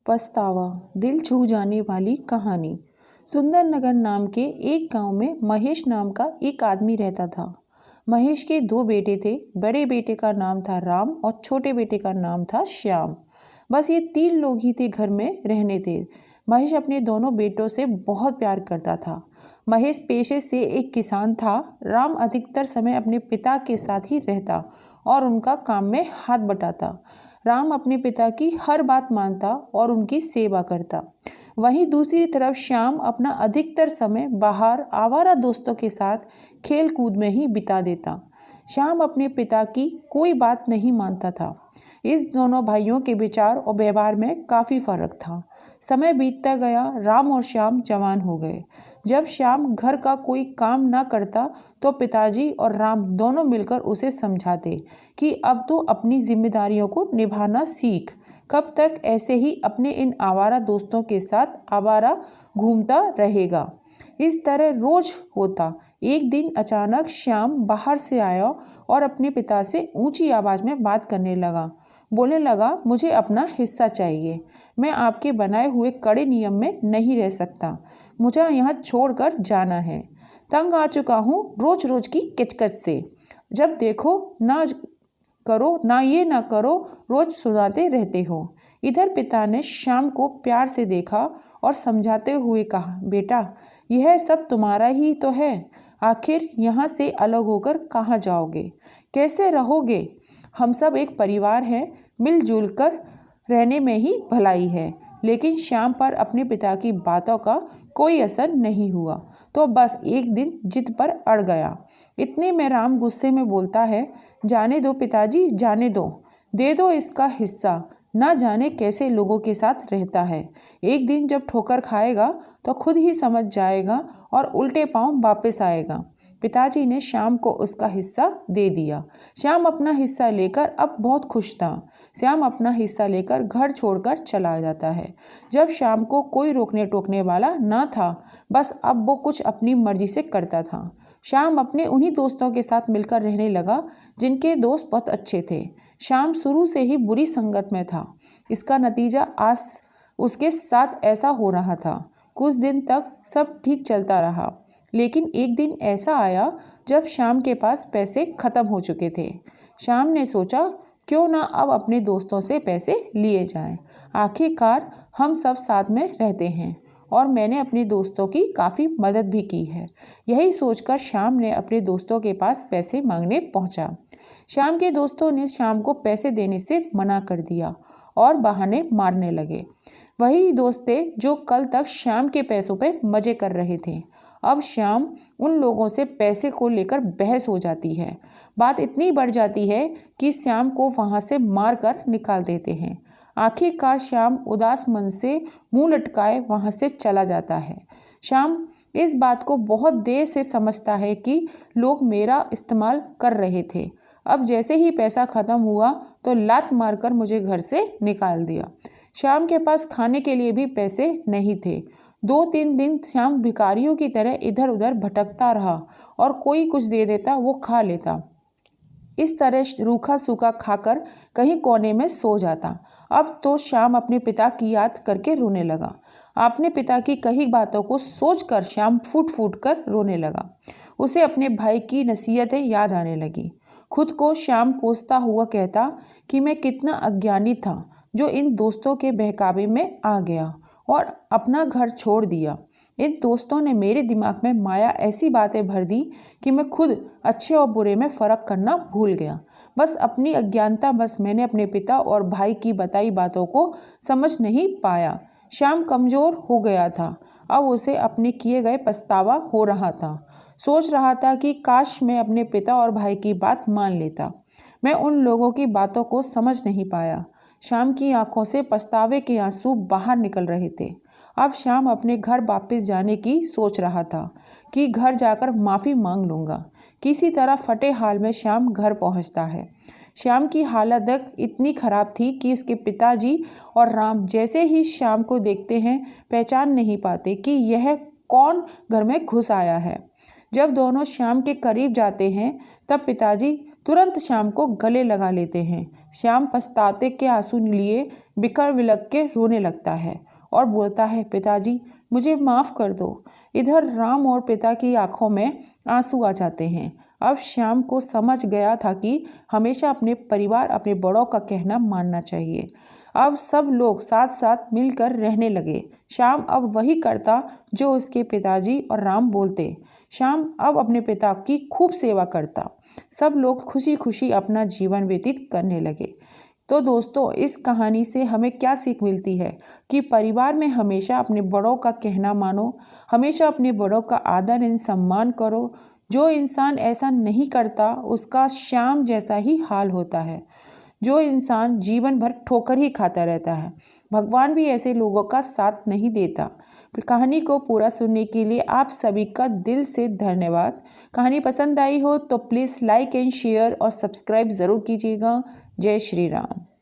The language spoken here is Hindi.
पछतावा, दिल छू जाने वाली कहानी। सुंदरनगर नाम के एक गांव में महेश नाम का एक आदमी रहता था। महेश के दो बेटे थे। बड़े बेटे का नाम था राम और छोटे बेटे का नाम था श्याम। बस ये तीन लोग ही थे घर में रहने थे। महेश अपने दोनों बेटों से बहुत प्यार करता था। महेश पेशे से एक किसान था। राम अधिकतर समय अपने पिता के साथ ही रहता और उनका काम में हाथ बटाता। राम अपने पिता की हर बात मानता और उनकी सेवा करता। वहीं दूसरी तरफ श्याम अपना अधिकतर समय बाहर आवारा दोस्तों के साथ खेल कूद में ही बिता देता। श्याम अपने पिता की कोई बात नहीं मानता था। इस दोनों भाइयों के विचार और व्यवहार में काफ़ी फर्क था। समय बीतता गया, राम और श्याम जवान हो गए। जब श्याम घर का कोई काम ना करता तो पिताजी और राम दोनों मिलकर उसे समझाते कि अब तो अपनी जिम्मेदारियों को निभाना सीख। कब तक ऐसे ही अपने इन आवारा दोस्तों के साथ आवारा घूमता रहेगा। इस तरह रोज होता। एक दिन अचानक श्याम बाहर से आया और अपने पिता से ऊंची आवाज में बात करने लगा। बोलने लगा, मुझे अपना हिस्सा चाहिए। मैं आपके बनाए हुए कड़े नियम में नहीं रह सकता। मुझे यहाँ छोड़कर जाना है। तंग आ चुका हूँ रोज रोज की किचकिच से। जब देखो ना करो ना ये ना करो, रोज सुनाते रहते हो। इधर पिता ने श्याम को प्यार से देखा और समझाते हुए कहा, बेटा यह सब तुम्हारा ही तो है। आखिर यहाँ से अलग होकर कहाँ जाओगे, कैसे रहोगे? हम सब एक परिवार हैं, मिलजुल कर रहने में ही भलाई है। लेकिन श्याम पर अपने पिता की बातों का कोई असर नहीं हुआ तो बस एक दिन जिद पर अड़ गया। इतने में राम गुस्से में बोलता है, जाने दो पिताजी, जाने दो, दे दो इसका हिस्सा। ना जाने कैसे लोगों के साथ रहता है। एक दिन जब ठोकर खाएगा तो खुद ही समझ जाएगा और उल्टे पांव वापस आएगा। पिताजी ने श्याम को उसका हिस्सा दे दिया। श्याम अपना हिस्सा लेकर अब बहुत खुश था। श्याम अपना हिस्सा लेकर घर छोड़कर चला जाता है। जब श्याम को कोई रोकने टोकने वाला ना था, बस अब वो कुछ अपनी मर्जी से करता था। श्याम अपने उन्हीं दोस्तों के साथ मिलकर रहने लगा जिनके दोस्त बहुत अच्छे थे। श्याम शुरू से ही बुरी संगत में था। इसका नतीजा आज उसके साथ ऐसा हो रहा था। कुछ दिन तक सब ठीक चलता रहा, लेकिन एक दिन ऐसा आया जब श्याम के पास पैसे खत्म हो चुके थे। श्याम ने सोचा, क्यों ना अब अपने दोस्तों से पैसे लिए जाएं। आखिरकार हम सब साथ में रहते हैं और मैंने अपने दोस्तों की काफ़ी मदद भी की है। यही सोचकर श्याम ने अपने दोस्तों के पास पैसे मांगने पहुंचा। श्याम के दोस्तों ने श्याम को पैसे देने से मना कर दिया और बहाने मारने लगे। वही दोस्त थे जो कल तक श्याम के पैसों पे मजे कर रहे थे। अब श्याम उन लोगों से पैसे को लेकर बहस हो जाती है। बात इतनी बढ़ जाती है कि श्याम को वहां से मार कर निकाल देते हैं। आखिरकार श्याम उदास मन से मुंह लटकाए वहां से चला जाता है। श्याम इस बात को बहुत देर से समझता है कि लोग मेरा इस्तेमाल कर रहे थे। अब जैसे ही पैसा खत्म हुआ तो लात मारकर मुझे घर से निकाल दिया। श्याम के पास खाने के लिए भी पैसे नहीं थे। 2-3 दिन श्याम भिखारियों की तरह इधर उधर भटकता रहा और कोई कुछ दे देता वो खा लेता। इस तरह रूखा सूखा खाकर कहीं कोने में सो जाता। अब तो श्याम अपने पिता की याद करके रोने लगा। अपने पिता की कही बातों को सोचकर श्याम फूट फूट कर रोने लगा। उसे अपने भाई की नसीहतें याद आने लगी। खुद को श्याम कोसता हुआ कहता कि मैं कितना अज्ञानी था जो इन दोस्तों के बहकावे में आ गया और अपना घर छोड़ दिया। इन दोस्तों ने मेरे दिमाग में माया ऐसी बातें भर दी कि मैं खुद अच्छे और बुरे में फ़र्क करना भूल गया। बस अपनी अज्ञानता बस मैंने अपने पिता और भाई की बताई बातों को समझ नहीं पाया। श्याम कमज़ोर हो गया था। अब उसे अपने किए गए पछतावा हो रहा था। सोच रहा था कि काश मैं अपने पिता और भाई की बात मान लेता। मैं उन लोगों की बातों को समझ नहीं पाया। श्याम की आंखों से पछतावे के आंसू बाहर निकल रहे थे। अब श्याम अपने घर वापस जाने की सोच रहा था कि घर जाकर माफ़ी मांग लूँगा। किसी तरह फटे हाल में श्याम घर पहुँचता है। श्याम की हालत इतनी खराब थी कि उसके पिताजी और राम जैसे ही श्याम को देखते हैं पहचान नहीं पाते कि यह कौन घर में घुस आया है। जब दोनों श्याम के करीब जाते हैं तब पिताजी तुरंत श्याम को गले लगा लेते हैं। श्याम पछताते के आंसू लिए बिखर विलख के रोने लगता है और बोलता है, पिताजी मुझे माफ़ कर दो। इधर राम और पिता की आंखों में आंसू आ जाते हैं। अब श्याम को समझ गया था कि हमेशा अपने परिवार, अपने बड़ों का कहना मानना चाहिए। अब सब लोग साथ साथ मिलकर रहने लगे। श्याम अब वही करता जो उसके पिताजी और राम बोलते। श्याम अब अपने पिता की खूब सेवा करता। सब लोग खुशी खुशी अपना जीवन व्यतीत करने लगे। तो दोस्तों, इस कहानी से हमें क्या सीख मिलती है कि परिवार में हमेशा अपने बड़ों का कहना मानो, हमेशा अपने बड़ों का आदर एवं सम्मान करो। जो इंसान ऐसा नहीं करता उसका श्याम जैसा ही हाल होता है। जो इंसान जीवन भर ठोकर ही खाता रहता है, भगवान भी ऐसे लोगों का साथ नहीं देता। कहानी को पूरा सुनने के लिए आप सभी का दिल से धन्यवाद। कहानी पसंद आई हो तो प्लीज़ लाइक एंड शेयर और सब्सक्राइब ज़रूर कीजिएगा। जय श्री राम।